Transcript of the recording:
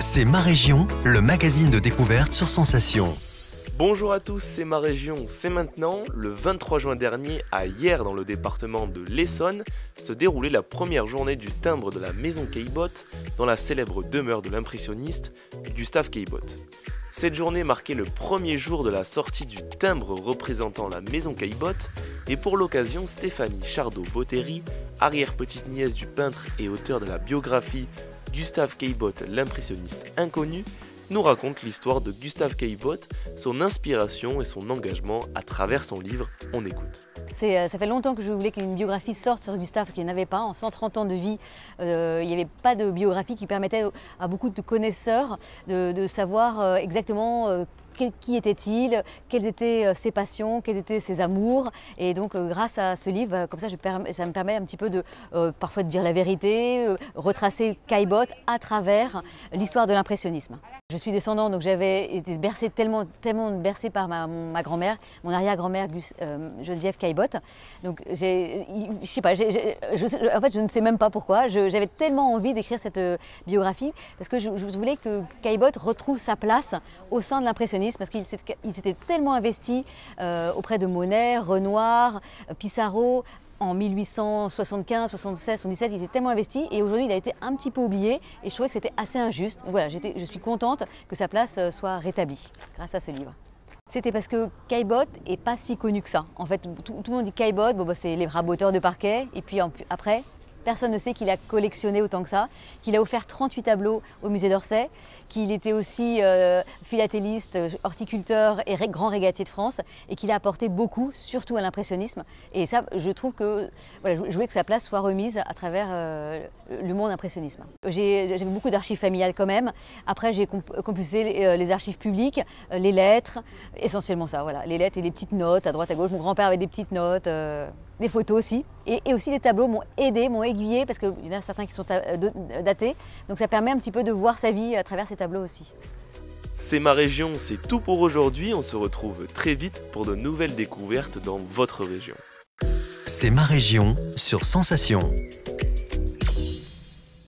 C'est Ma Région, le magazine de découverte sur Sensation. Bonjour à tous, c'est Ma Région, c'est maintenant. Le 23 juin dernier, à Hyères dans le département de l'Essonne, se déroulait la première journée du timbre de la maison Caillebotte dans la célèbre demeure de l'impressionniste Gustave Caillebotte. Cette journée marquait le premier jour de la sortie du timbre représentant la maison Caillebotte et pour l'occasion, Stéphanie Chardot-Bottéry, arrière-petite-nièce du peintre et auteur de la biographie Gustave Caillebotte, l'impressionniste inconnu, nous raconte l'histoire de Gustave Caillebotte, son inspiration et son engagement à travers son livre. On écoute. Ça fait longtemps que je voulais qu'une biographie sorte sur Gustave, qu'il n'y en avait pas. En 130 ans de vie, il n'y avait pas de biographie qui permettait à beaucoup de connaisseurs de savoir exactement qui était-il, quelles étaient ses passions, quels étaient ses amours. Et donc grâce à ce livre, comme ça, ça me permet un petit peu de parfois de dire la vérité, retracer Caillebotte à travers l'histoire de l'impressionnisme. Je suis descendante, donc j'avais été bercée tellement bercée par ma grand-mère, mon arrière-grand-mère Geneviève Caillebotte. Donc je sais pas, en fait je ne sais même pas pourquoi. J'avais tellement envie d'écrire cette biographie parce que je voulais que Caillebotte retrouve sa place au sein de l'impressionnisme parce qu'il s'était tellement investi auprès de Monet, Renoir, Pissarro. En 1875, 76, 77, il s'est tellement investi et aujourd'hui il a été un petit peu oublié et je trouvais que c'était assez injuste. Donc voilà, je suis contente que sa place soit rétablie grâce à ce livre. C'était parce que Caillebotte n'est pas si connu que ça. En fait, tout le monde dit Caillebotte, c'est les raboteurs de parquet et puis après, personne ne sait qu'il a collectionné autant que ça, qu'il a offert 38 tableaux au musée d'Orsay, qu'il était aussi philatéliste, horticulteur et grand régatier de France et qu'il a apporté beaucoup, surtout à l'impressionnisme. Et ça, je trouve que voilà, je voulais que sa place soit remise à travers le monde impressionnisme. J'avais beaucoup d'archives familiales quand même. Après, j'ai compulsé les archives publiques, les lettres, essentiellement ça, voilà, les lettres et les petites notes à droite à gauche. Mon grand-père avait des petites notes. Des photos aussi, et aussi les tableaux m'ont aidé, m'ont aiguillé, parce qu'il y en a certains qui sont datés, donc ça permet un petit peu de voir sa vie à travers ces tableaux aussi. C'est Ma Région, c'est tout pour aujourd'hui, on se retrouve très vite pour de nouvelles découvertes dans votre région. C'est Ma Région sur Sensation.